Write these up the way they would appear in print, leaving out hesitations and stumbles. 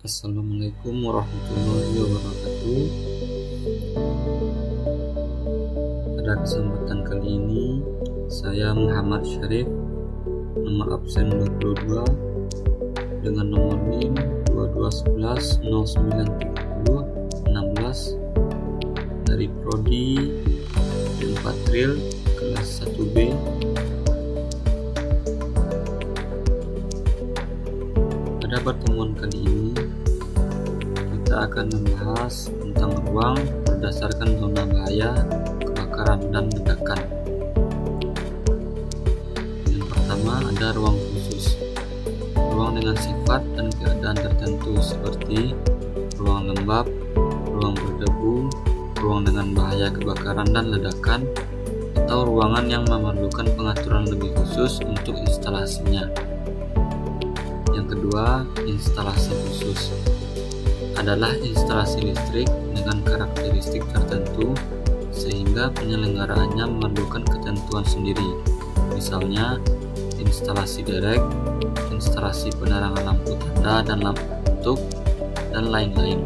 Assalamualaikum warahmatullahi wabarakatuh. Pada kesempatan kali ini, saya Muhammad Syarif, nomor absen 22 dengan nomor NIM 2211 0930 16 dari Prodi Material kelas 1B. Pada pertemuan kali ini, kita akan membahas tentang ruang berdasarkan zona bahaya, kebakaran, dan ledakan. Yang pertama ada ruang khusus. Ruang dengan sifat dan keadaan tertentu seperti ruang lembab, ruang berdebu, ruang dengan bahaya kebakaran dan ledakan, atau ruangan yang memerlukan pengaturan lebih khusus untuk instalasinya. Yang kedua, instalasi khusus adalah instalasi listrik dengan karakteristik tertentu sehingga penyelenggaraannya memerlukan ketentuan sendiri. Misalnya, instalasi derek, instalasi penerangan lampu tanda dan lampu bentuk, dan lain-lain.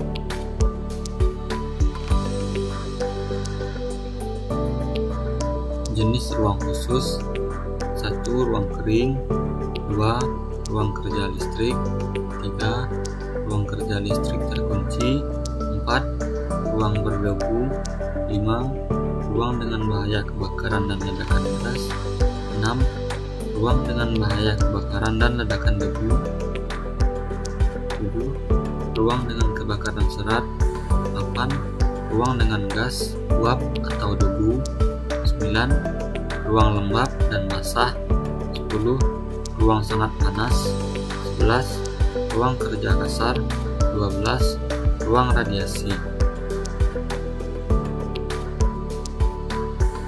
Jenis ruang khusus: 1. Ruang kering, 2. Ruang kerja listrik, 3. Ruang kerja listrik terkunci, 4. Ruang berdebu, 5. Ruang dengan bahaya kebakaran dan ledakan gas, 6. Ruang dengan bahaya kebakaran dan ledakan debu, 7. Ruang dengan kebakaran serat, 8. Ruang dengan gas, uap atau debu, 9. Ruang lembab dan basah, 10. Ruang sangat panas, 11. Ruang kerja kasar, 12. Ruang radiasi.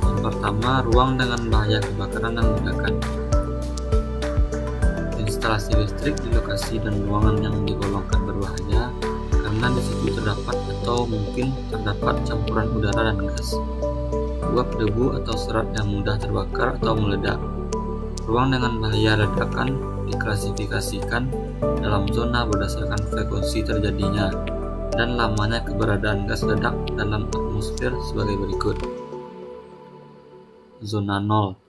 Yang pertama, ruang dengan bahaya kebakaran dan ledakan. Instalasi listrik di lokasi dan ruangan yang digolongkan berbahaya karena di situ terdapat atau mungkin terdapat campuran udara dan gas, uap, debu, atau serat yang mudah terbakar atau meledak. Ruang dengan bahaya ledakan diklasifikasikan dalam zona berdasarkan frekuensi terjadinya dan lamanya keberadaan gas ledak dalam atmosfer sebagai berikut. Zona 0.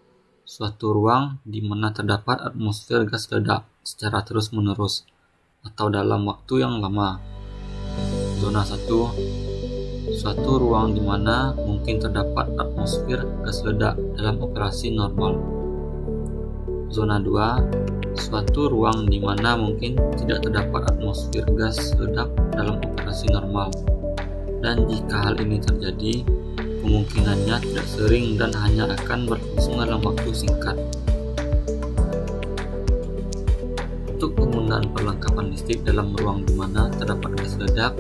Suatu ruang di mana terdapat atmosfer gas ledak secara terus-menerus atau dalam waktu yang lama. Zona 1. Suatu ruang di mana mungkin terdapat atmosfer gas ledak dalam operasi normal. Zona 2. Suatu ruang di mana mungkin tidak terdapat atmosfer gas ledak dalam operasi normal. Dan jika hal ini terjadi, kemungkinannya tidak sering dan hanya akan berlangsung dalam waktu singkat. Untuk penggunaan perlengkapan listrik dalam ruang di mana terdapat gas ledak,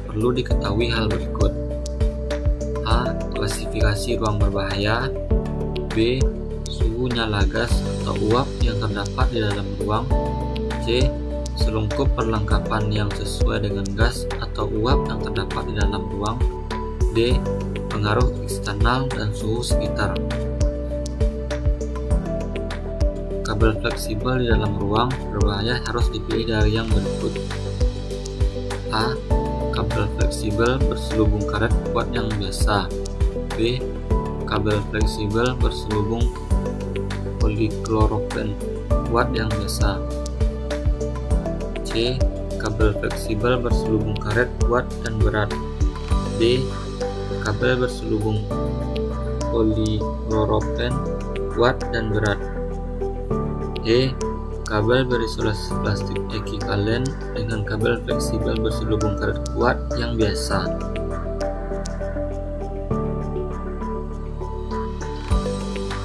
perlu diketahui hal berikut. A. Klasifikasi ruang berbahaya. B. Suhu nyala gas atau uap yang terdapat di dalam ruang. C. Selungkup perlengkapan yang sesuai dengan gas atau uap yang terdapat di dalam ruang. D. Pengaruh eksternal dan suhu sekitar. Kabel fleksibel di dalam ruang berbahaya harus dipilih dari yang berikut. A. Kabel fleksibel berselubung karet kuat yang biasa. B. Kabel fleksibel berselubung polikloropen kuat yang biasa. C. Kabel fleksibel berselubung karet kuat dan berat. D. Kabel berselubung polikloropen kuat dan berat. E. Kabel berisolasi plastik ekivalen dengan kabel fleksibel berselubung karet kuat yang biasa.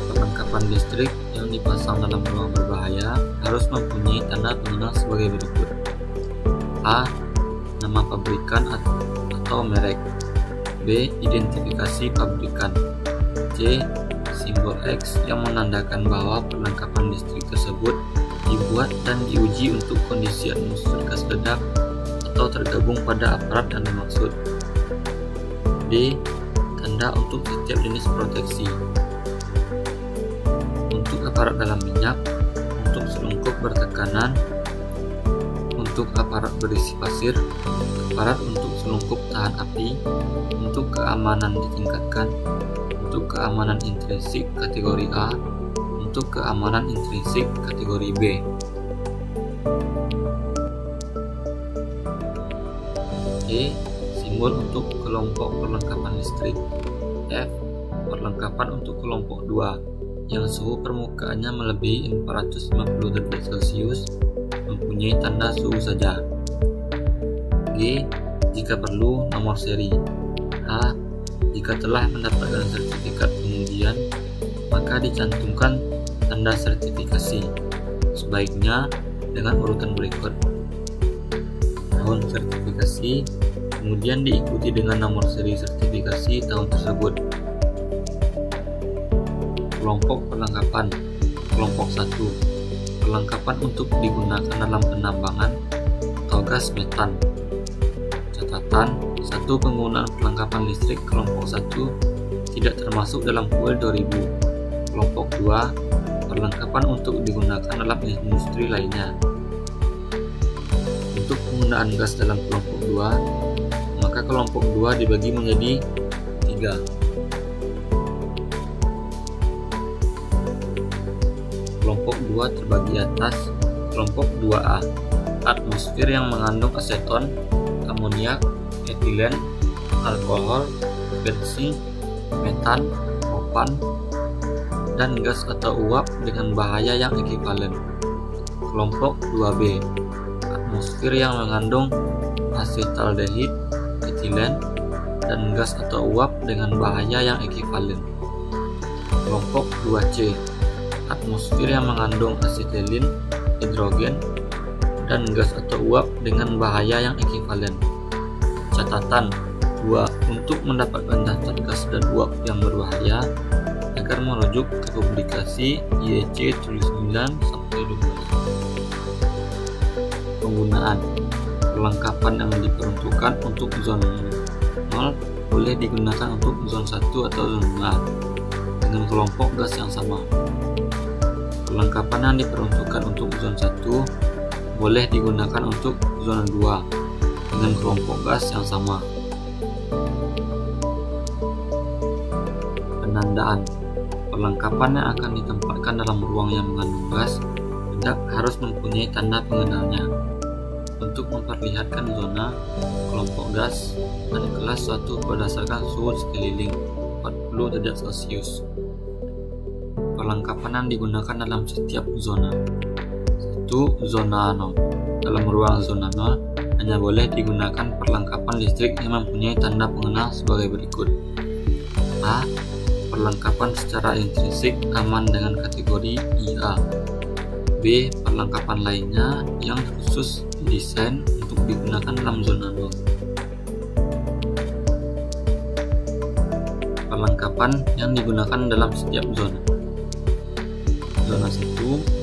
Perlengkapan listrik yang dipasang dalam ruang berbahaya harus mempunyai tanda pengenal sebagai berikut. A. Nama pabrikan atau merek. B. Identifikasi pabrikan. C. Simbol X yang menandakan bahwa perlengkapan listrik tersebut dibuat dan diuji untuk kondisi atmosfer gas ledak atau tergabung pada aparat yang dimaksud. D. Tanda untuk setiap jenis proteksi. Untuk aparat dalam minyak, untuk selungkup bertekanan, untuk aparat berisi pasir, aparat untuk selungkup tahan api, untuk keamanan ditingkatkan, untuk keamanan intrinsik kategori A, untuk keamanan intrinsik kategori B. E. Simbol untuk kelompok perlengkapan listrik. F. Perlengkapan untuk kelompok 2 yang suhu permukaannya melebihi 450 derajat Celcius, mempunyai tanda suhu saja. G. Jika perlu, nomor seri. H. Jika telah mendapatkan sertifikat pengujian, maka dicantumkan tanda sertifikasi, sebaiknya dengan urutan berikut: tahun sertifikasi, kemudian diikuti dengan nomor seri sertifikasi tahun tersebut. Kelompok perlengkapan. Kelompok 1. Perlengkapan untuk digunakan dalam penambangan atau gas metan. Catatan: 1. Penggunaan perlengkapan listrik kelompok 1 tidak termasuk dalam kuil 2000. Kelompok 2. Perlengkapan untuk digunakan dalam industri lainnya. Untuk penggunaan gas dalam kelompok 2, maka kelompok 2 dibagi menjadi 3. Kelompok 2 terbagi atas. Kelompok 2A, atmosfer yang mengandung aseton, amoniak, etilen, alkohol, bensin, metan, propan, dan gas atau uap dengan bahaya yang ekivalen. Kelompok 2B, atmosfer yang mengandung asetaldehid, etilen, dan gas atau uap dengan bahaya yang ekivalen. Kelompok 2C, atmosfer yang mengandung asetilin, hidrogen, dan gas atau uap dengan bahaya yang ekivalen. Catatan: 2. Untuk mendapatkan daftar gas dan uap yang berbahaya, agar merujuk ke publikasi IEC tulis 9-12. Penggunaan. Perlengkapan yang diperuntukkan untuk zona 0 boleh digunakan untuk zona 1 atau zona A dengan kelompok gas yang sama. Perlengkapan yang diperuntukkan untuk zona 1 boleh digunakan untuk zona 2 dengan kelompok gas yang sama. Penandaan. Perlengkapan yang akan ditempatkan dalam ruang yang mengandung gas hendak harus mempunyai tanda pengenalnya untuk memperlihatkan zona, kelompok gas, dan kelas suatu berdasarkan suhu sekeliling 40 derajat Celcius. Perlengkapan yang digunakan dalam setiap zona. 1. Zona 0. Dalam ruang zona 0 hanya boleh digunakan perlengkapan listrik yang mempunyai tanda pengenal sebagai berikut: A. Perlengkapan secara intrinsik aman dengan kategori IA. B. Perlengkapan lainnya yang khusus didesain untuk digunakan dalam zona 0. Perlengkapan yang digunakan dalam setiap zona. Zona 1.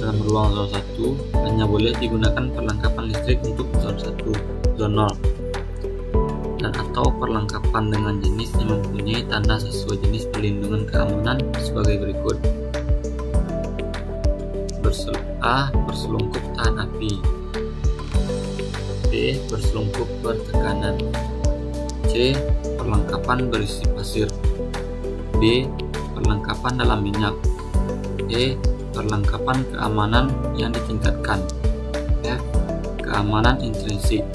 Dalam ruang zona 1 hanya boleh digunakan perlengkapan listrik untuk zona 1, zona 0, dan atau perlengkapan dengan jenis yang mempunyai tanda sesuai jenis perlindungan keamanan sebagai berikut: A. Berselungkup tahan api. B. Berselungkup bertekanan. C. Perlengkapan berisi pasir. D. Perlengkapan dalam minyak. E. Perlengkapan keamanan yang ditingkatkan. F. Keamanan intrinsik.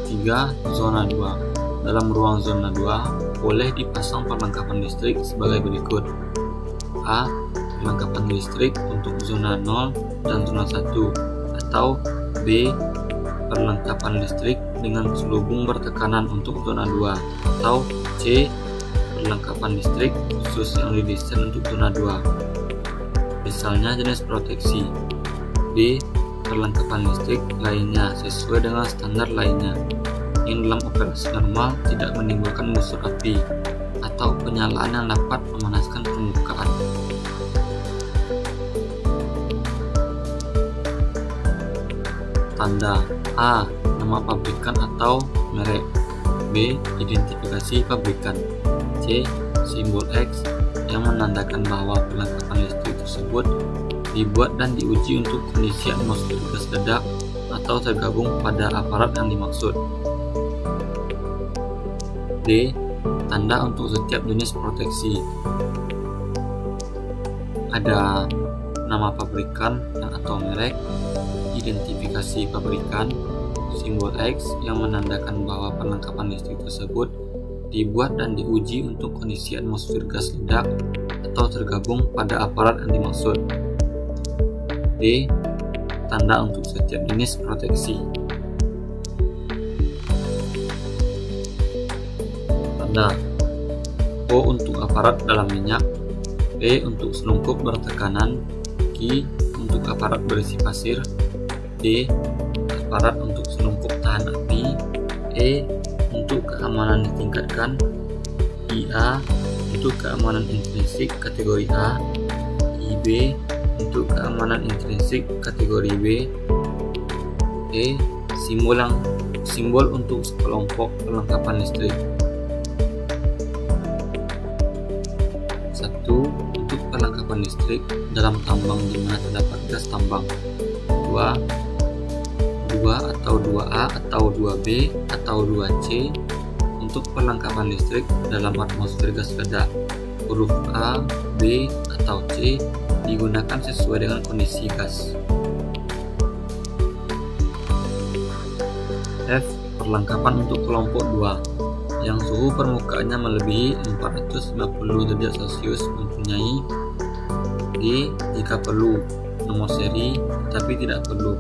3. Zona 2. Dalam ruang zona 2 boleh dipasang perlengkapan listrik sebagai berikut: A. Perlengkapan listrik untuk zona 0 dan zona 1, atau B. Perlengkapan listrik dengan selubung bertekanan untuk zona 2, atau C. Perlengkapan listrik khusus yang didesain untuk zona 2, misalnya jenis proteksi. D. Perlengkapan listrik lainnya sesuai dengan standar lainnya yang dalam operasi normal tidak menimbulkan busur api atau penyalaan yang dapat memanaskan permukaan. Tanda: A. Nama pabrikan atau merek. B. Identifikasi pabrikan. C. Simbol X yang menandakan bahwa perlengkapan listrik tersebut dibuat dan diuji untuk kondisi atmosfer gas ledak atau tergabung pada aparat yang dimaksud. D. Tanda untuk setiap jenis proteksi. Ada nama pabrikan atau merek, identifikasi pabrikan, simbol X yang menandakan bahwa perlengkapan listrik tersebut dibuat dan diuji untuk kondisi atmosfer gas ledak atau tergabung pada aparat yang dimaksud. D. Tanda untuk setiap jenis proteksi. Tanda. O untuk aparat dalam minyak, P untuk selungkup bertekanan, Q untuk aparat berisi pasir, D aparat untuk selungkup tahan api, E untuk keamanan ditingkatkan, IA untuk keamanan intrinsik kategori A, IB untuk keamanan intrinsik kategori B, E simbol untuk sekelompok perlengkapan listrik. 1. Untuk perlengkapan listrik dalam tambang di mana terdapat gas tambang. 2 atau 2A atau 2B atau 2C untuk perlengkapan listrik dalam atmosfer gas ledak. Huruf A, B, atau C digunakan sesuai dengan kondisi gas. F. Perlengkapan untuk kelompok 2 yang suhu permukaannya melebihi 450 derajat Celcius mempunyai G jika perlu, nomor seri tapi tidak perlu.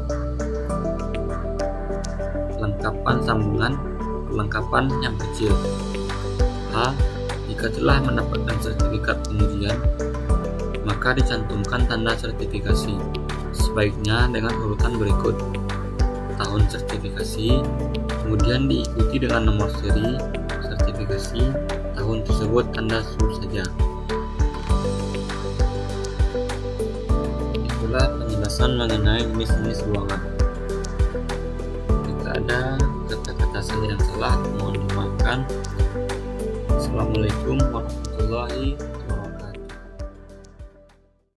Perlengkapan sambungan, perlengkapan yang kecil. A. Jika telah mendapatkan sertifikat pengujian, maka dicantumkan tanda sertifikasi, sebaiknya dengan urutan berikut: tahun sertifikasi, kemudian diikuti dengan nomor seri sertifikasi, tahun tersebut tanda suruh saja. Itulah penjelasan mengenai jenis-jenis ruangan. Ada kata-kata saya yang salah, mohon dimaafkan. Assalamualaikum warahmatullahi wabarakatuh.